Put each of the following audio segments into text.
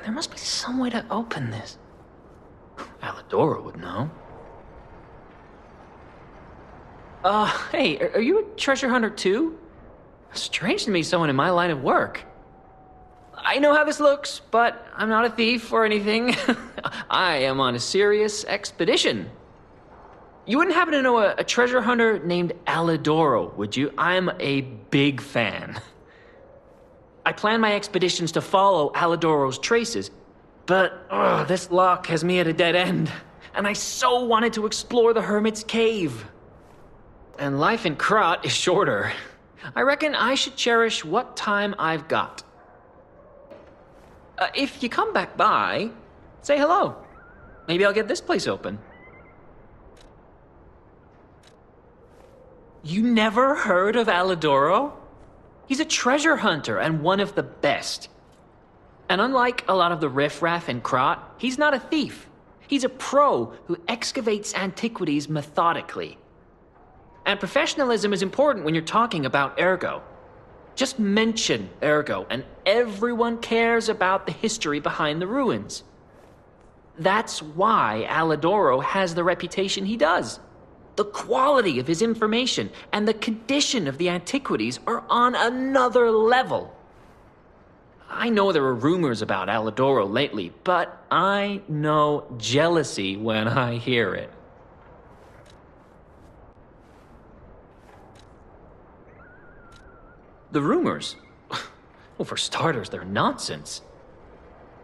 There must be some way to open this. Alidoro would know. Hey, are you a treasure hunter too? Strange to me, someone in my line of work. I know how this looks, but I'm not a thief or anything. I am on a serious expedition. You wouldn't happen to know a treasure hunter named Alidoro, would you? I'm a big fan. I plan my expeditions to follow Alidoro's traces, but this lock has me at a dead end, and I so wanted to explore the Hermit's Cave. And life in Krat is shorter. I reckon I should cherish what time I've got. If you come back by, say hello. Maybe I'll get this place open. You never heard of Alidoro? He's a treasure hunter and one of the best. And unlike a lot of the riffraff in Krat, he's not a thief. He's a pro who excavates antiquities methodically. And professionalism is important when you're talking about Ergo. Just mention Ergo, and everyone cares about the history behind the ruins. That's why Alidoro has the reputation he does. The quality of his information and the condition of the antiquities are on another level. I know there are rumors about Alidoro lately, but I know jealousy when I hear it. The rumors? Well, for starters, they're nonsense.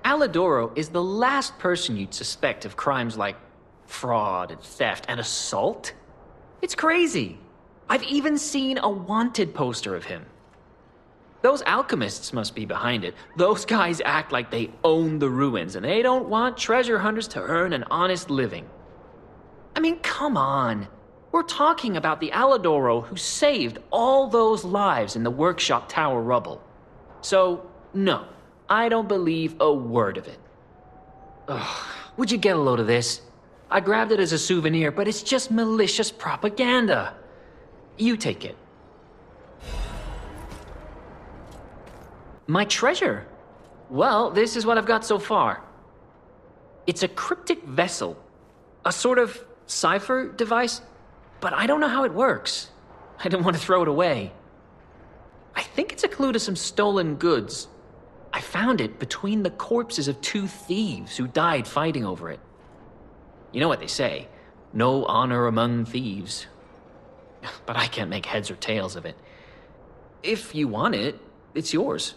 Alidoro is the last person you'd suspect of crimes like fraud and theft and assault. It's crazy. I've even seen a wanted poster of him. Those alchemists must be behind it. Those guys act like they own the ruins, and they don't want treasure hunters to earn an honest living. I mean, come on. We're talking about the Alidoro who saved all those lives in the workshop tower rubble. So, no, I don't believe a word of it. Ugh, would you get a load of this? I grabbed it as a souvenir, but it's just malicious propaganda. You take it. My treasure? Well, this is what I've got so far. It's a cryptic vessel, a sort of cipher device, but I don't know how it works. I didn't want to throw it away. I think it's a clue to some stolen goods. I found it between the corpses of 2 thieves who died fighting over it. You know what they say, no honor among thieves. But I can't make heads or tails of it. If you want it, it's yours.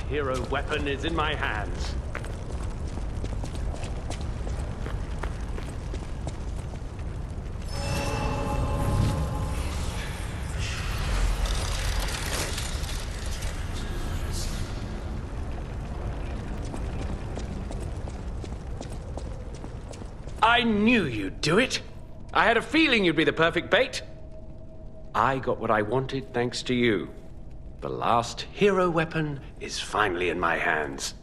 hero weapon is in my hands. I knew you'd do it. I had a feeling you'd be the perfect bait. I got what I wanted thanks to you. The last hero weapon is finally in my hands.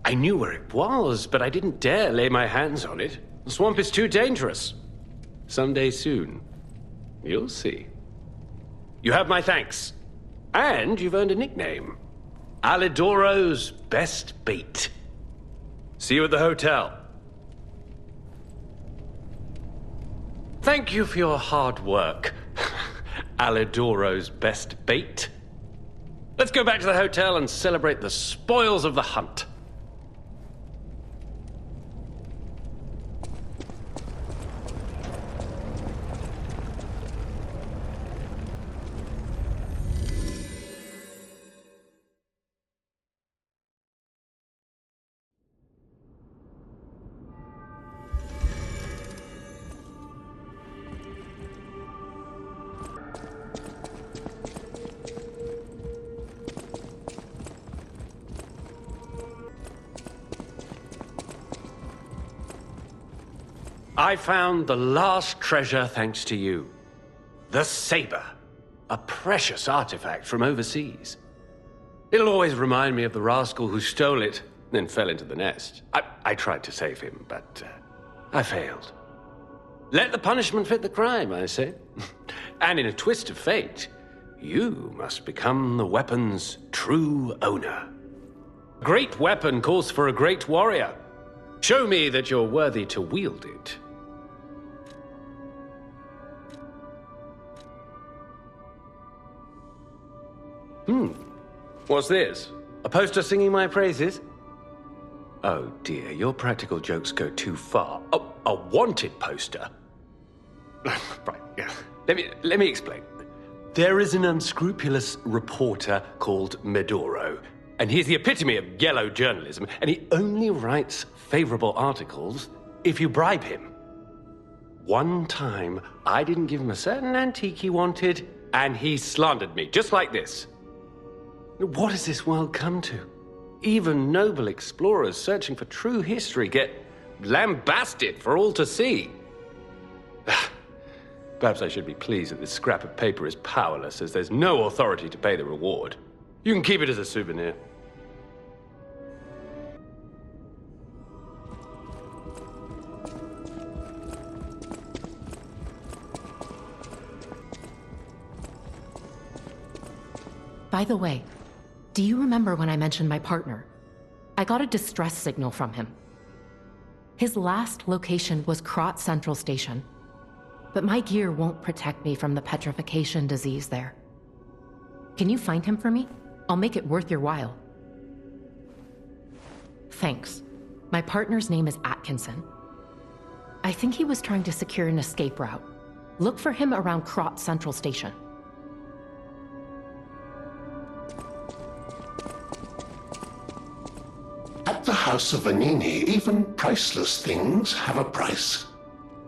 I knew where it was, but I didn't dare lay my hands on it. The swamp is too dangerous. Someday soon, you'll see. You have my thanks. And you've earned a nickname. Alidoro's best bait. See you at the hotel. Thank you for your hard work, Alidoro's best bait. Let's go back to the hotel and celebrate the spoils of the hunt. I found the last treasure thanks to you. The saber. A precious artifact from overseas. It'll always remind me of the rascal who stole it, then fell into the nest. I tried to save him, but I failed. Let the punishment fit the crime, I say. And in a twist of fate, you must become the weapon's true owner. A great weapon calls for a great warrior. Show me that you're worthy to wield it. What's this? A poster singing my praises? Oh dear, your practical jokes go too far. Oh, a wanted poster? Right, yeah. Let me explain. There is an unscrupulous reporter called Medoro, and he's the epitome of yellow journalism, and he only writes favorable articles if you bribe him. One time, I didn't give him a certain antique he wanted, and he slandered me, just like this. What has this world come to? Even noble explorers searching for true history get lambasted for all to see. Perhaps I should be pleased that this scrap of paper is powerless, as there's no authority to pay the reward. You can keep it as a souvenir. By the way, do you remember when I mentioned my partner? I got a distress signal from him. His last location was Krot Central Station, but my gear won't protect me from the petrification disease there. Can you find him for me? I'll make it worth your while. Thanks. My partner's name is Atkinson. I think he was trying to secure an escape route. Look for him around Krot Central Station. At the House of Vanini, even priceless things have a price.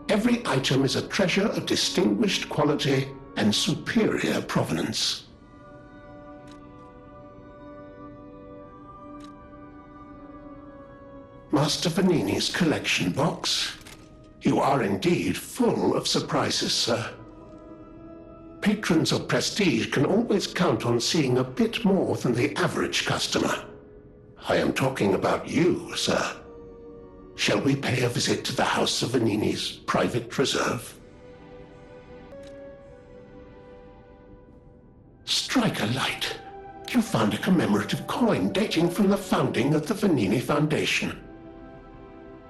Every item is a treasure of distinguished quality and superior provenance. Master Vanini's collection box. You are indeed full of surprises, sir. Patrons of prestige can always count on seeing a bit more than the average customer. I am talking about you, sir. Shall we pay a visit to the House of Vanini's private reserve? Strike a light. You found a commemorative coin dating from the founding of the Vanini Foundation.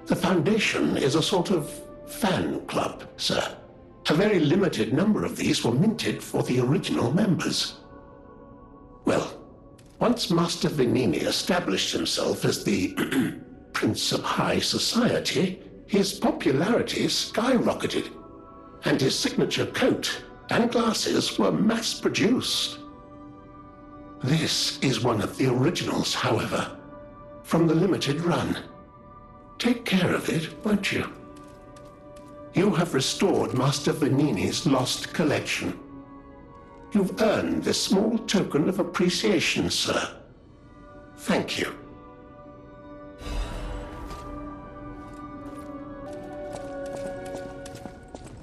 The Foundation is a sort of fan club, sir. A very limited number of these were minted for the original members. Well, once Master Vanini established himself as the Prince of High Society, his popularity skyrocketed, and his signature coat and glasses were mass-produced. This is one of the originals, however, from the limited run. Take care of it, won't you? You have restored Master Vanini's lost collection. You've earned this small token of appreciation, sir. Thank you.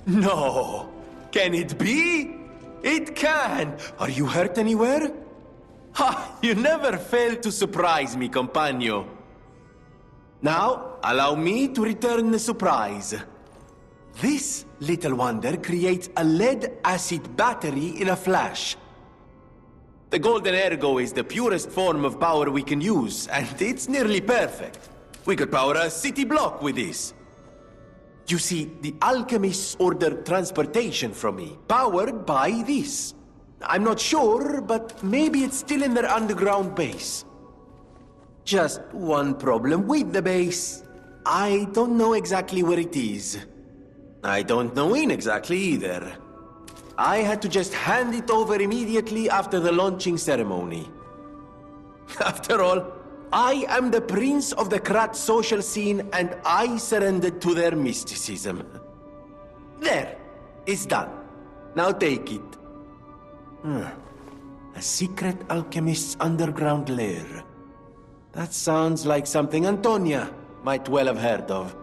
No! Can it be? It can! Are you hurt anywhere? Ha! You never fail to surprise me, compagno. Now, allow me to return the surprise. This little wonder creates a lead-acid battery in a flash. The golden ergo is the purest form of power we can use, and it's nearly perfect. We could power a city block with this. You see, the alchemists ordered transportation from me, powered by this. I'm not sure, but maybe it's still in their underground base. Just one problem with the base. I don't know exactly where it is. I don't know when exactly either. I had to just hand it over immediately after the launching ceremony. After all, I am the prince of the Krat social scene, and I surrendered to their mysticism. There, it's done. Now take it. A secret alchemist's underground lair. That sounds like something Antonia might well have heard of.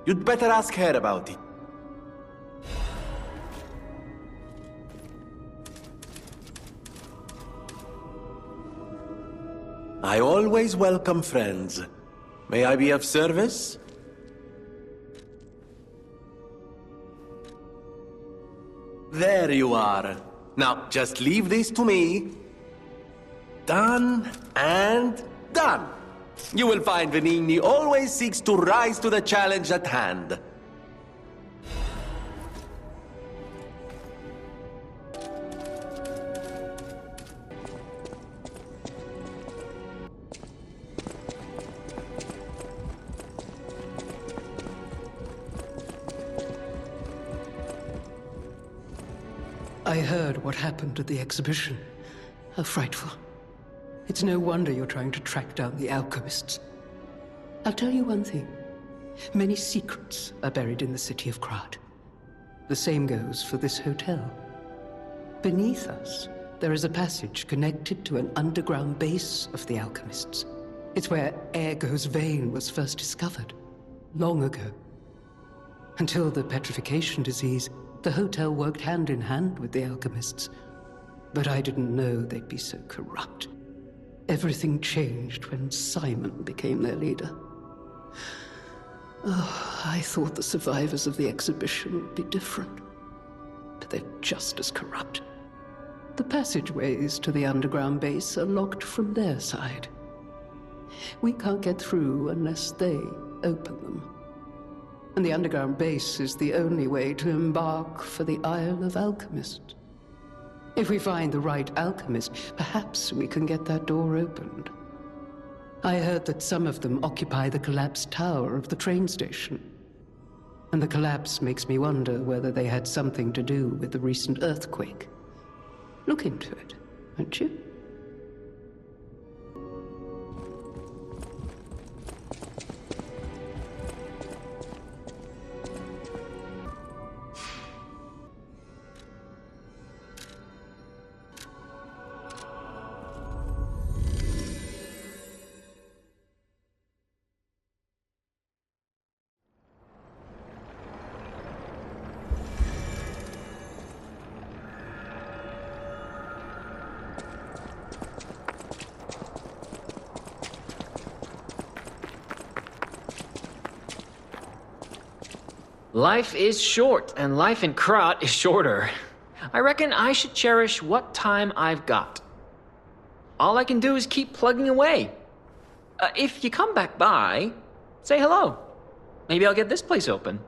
You'd better ask her about it. I always welcome friends. May I be of service? There you are. Now, just leave this to me. Done and done. You will find Vanini always seeks to rise to the challenge at hand. I heard what happened at the exhibition. How frightful. It's no wonder you're trying to track down the alchemists. I'll tell you one thing. Many secrets are buried in the city of Krat. The same goes for this hotel. Beneath us, there is a passage connected to an underground base of the alchemists. It's where Ergo's vein was first discovered, long ago. Until the petrification disease, the hotel worked hand in hand with the alchemists. But I didn't know they'd be so corrupt. Everything changed when Simon became their leader. Oh, I thought the survivors of the exhibition would be different. But they're just as corrupt. The passageways to the underground base are locked from their side. We can't get through unless they open them. And the underground base is the only way to embark for the Isle of Alchemists. If we find the right alchemist, perhaps we can get that door opened. I heard that some of them occupy the collapsed tower of the train station. And the collapse makes me wonder whether they had something to do with the recent earthquake. Look into it, won't you? Life is short, and life in Krat is shorter. I reckon I should cherish what time I've got. All I can do is keep plugging away. If you come back by, say hello. Maybe I'll get this place open.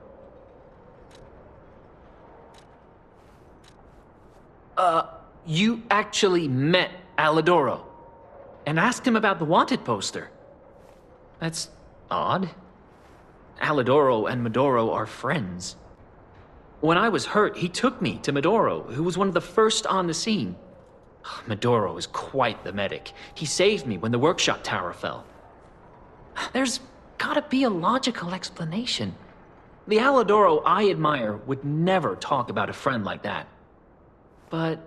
You actually met Alidoro and asked him about the wanted poster. That's odd. Alidoro and Medoro are friends. When I was hurt, he took me to Medoro, who was one of the first on the scene. Medoro is quite the medic. He saved me when the workshop tower fell. There's gotta be a logical explanation. The Alidoro I admire would never talk about a friend like that. But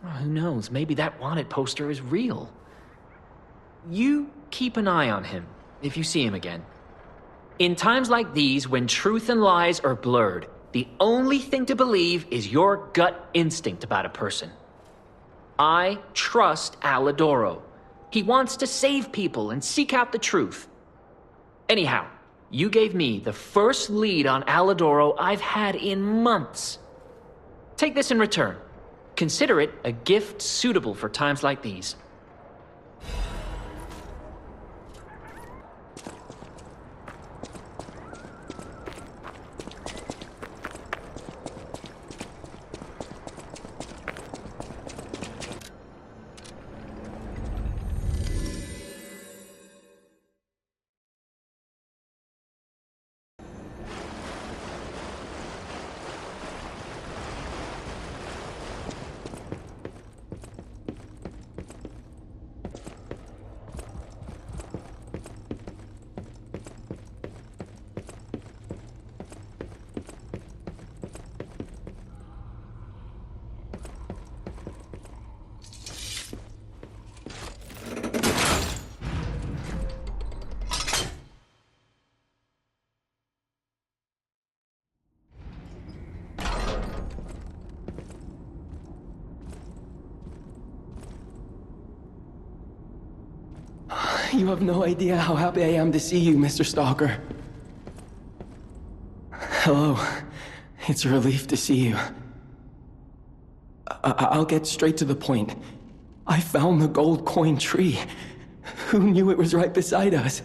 who knows, maybe that wanted poster is real. You keep an eye on him if you see him again. In times like these, when truth and lies are blurred, the only thing to believe is your gut instinct about a person. I trust Alidoro. He wants to save people and seek out the truth. Anyhow, you gave me the first lead on Alidoro I've had in months. Take this in return. Consider it a gift suitable for times like these. You have no idea how happy I am to see you, Mr. Stalker. Hello. It's a relief to see you. I'll get straight to the point. I found the gold coin tree. Who knew it was right beside us?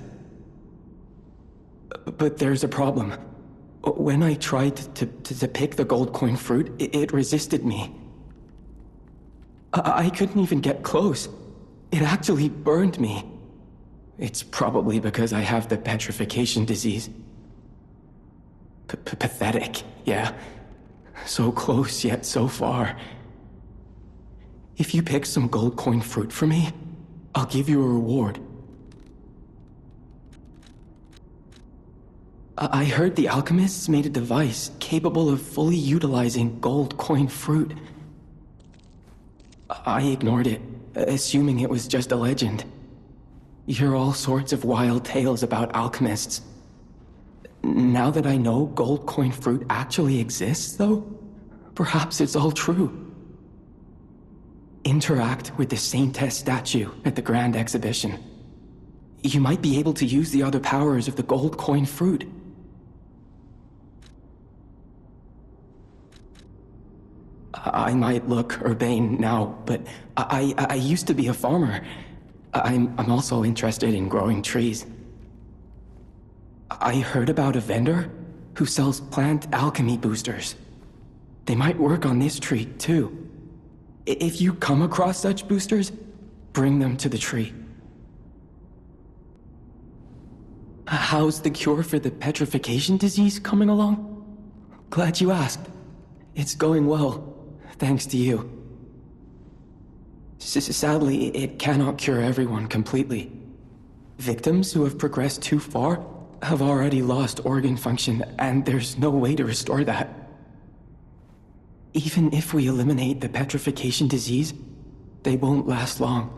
But there's a problem. When I tried to pick the gold coin fruit, it resisted me. I couldn't even get close. It actually burned me. It's probably because I have the petrification disease. Pathetic, yeah. So close, yet so far. If you pick some gold coin fruit for me, I'll give you a reward. I heard the alchemists made a device capable of fully utilizing gold coin fruit. I ignored it, assuming it was just a legend. You hear all sorts of wild tales about alchemists. Now that I know gold coin fruit actually exists, though, perhaps it's all true. Interact with the Saintess statue at the Grand Exhibition. You might be able to use the other powers of the gold coin fruit. I might look urbane now, but I used to be a farmer. I'm also interested in growing trees. I heard about a vendor who sells plant alchemy boosters. They might work on this tree, too. If you come across such boosters, bring them to the tree. How's the cure for the petrification disease coming along? Glad you asked. It's going well, thanks to you. Sadly, it cannot cure everyone completely. Victims who have progressed too far have already lost organ function, and there's no way to restore that. Even if we eliminate the petrification disease, they won't last long.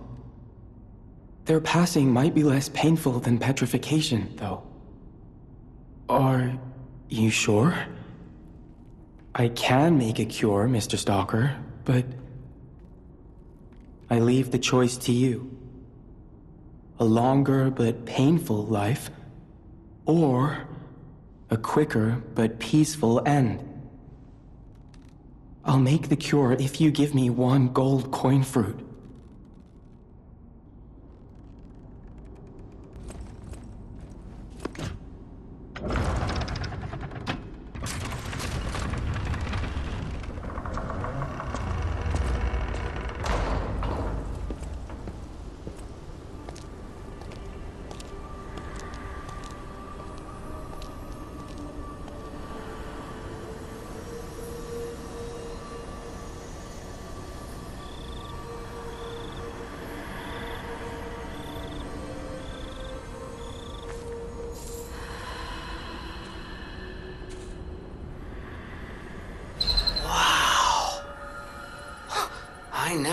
Their passing might be less painful than petrification, though. Are you sure? I can make a cure, Mr. Stalker, but I leave the choice to you. A longer but painful life, or a quicker but peaceful end. I'll make the cure if you give me one gold coin fruit.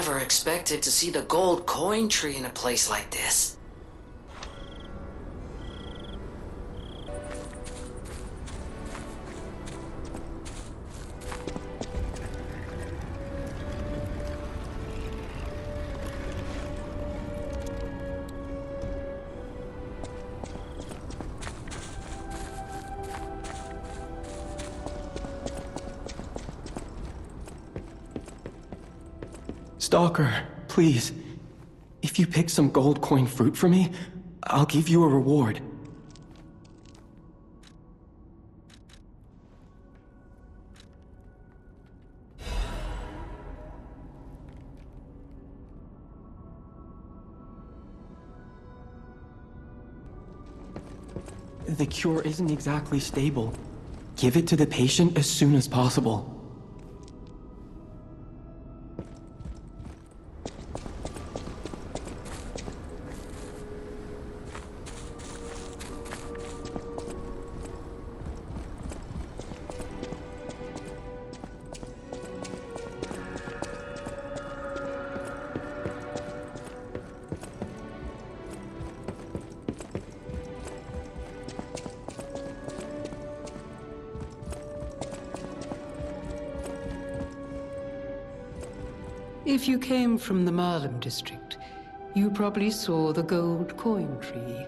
never expected to see the gold coin tree in a place like this. Stalker, please. If you pick some gold coin fruit for me, I'll give you a reward. The cure isn't exactly stable. Give it to the patient as soon as possible. If you came from the Marlem district, you probably saw the gold coin tree.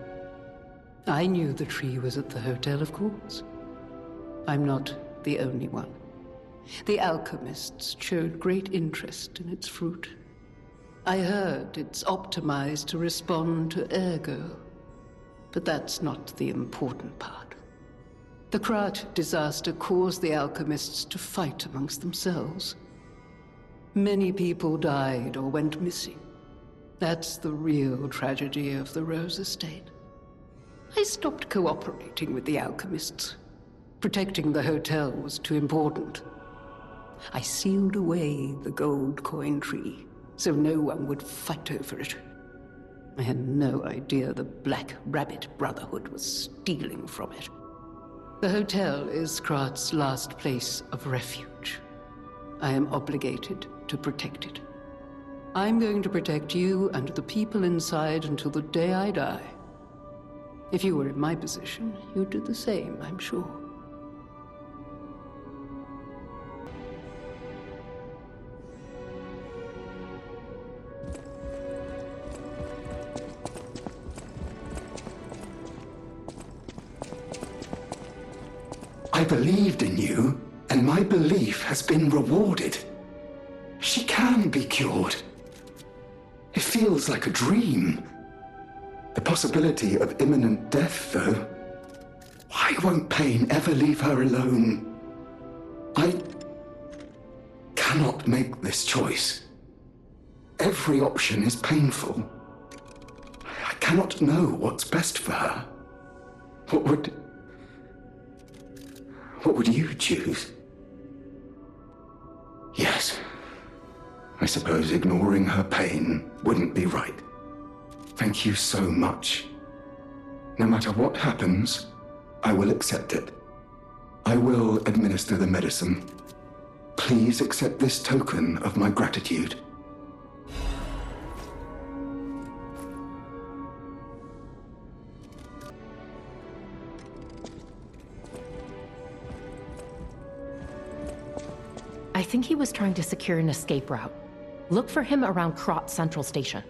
I knew the tree was at the hotel, of course. I'm not the only one. The alchemists showed great interest in its fruit. I heard it's optimized to respond to ergo, but that's not the important part. The Krat disaster caused the alchemists to fight amongst themselves. Many people died or went missing. That's the real tragedy of the Rose Estate. I stopped cooperating with the alchemists. Protecting the hotel was too important. I sealed away the gold coin tree, so no one would fight over it. I had no idea the Black Rabbit Brotherhood was stealing from it. The hotel is Krat's last place of refuge. I am obligated to protect it. I'm going to protect you and the people inside until the day I die. If you were in my position, you'd do the same, I'm sure. I believed in you, and my belief has been rewarded. She can be cured. It feels like a dream. The possibility of imminent death, though. Why won't pain ever leave her alone? I cannot make this choice. Every option is painful. I cannot know what's best for her. What would you choose? Yes. I suppose ignoring her pain wouldn't be right. Thank you so much. No matter what happens, I will accept it. I will administer the medicine. Please accept this token of my gratitude. I think he was trying to secure an escape route. Look for him around Krot Central Station.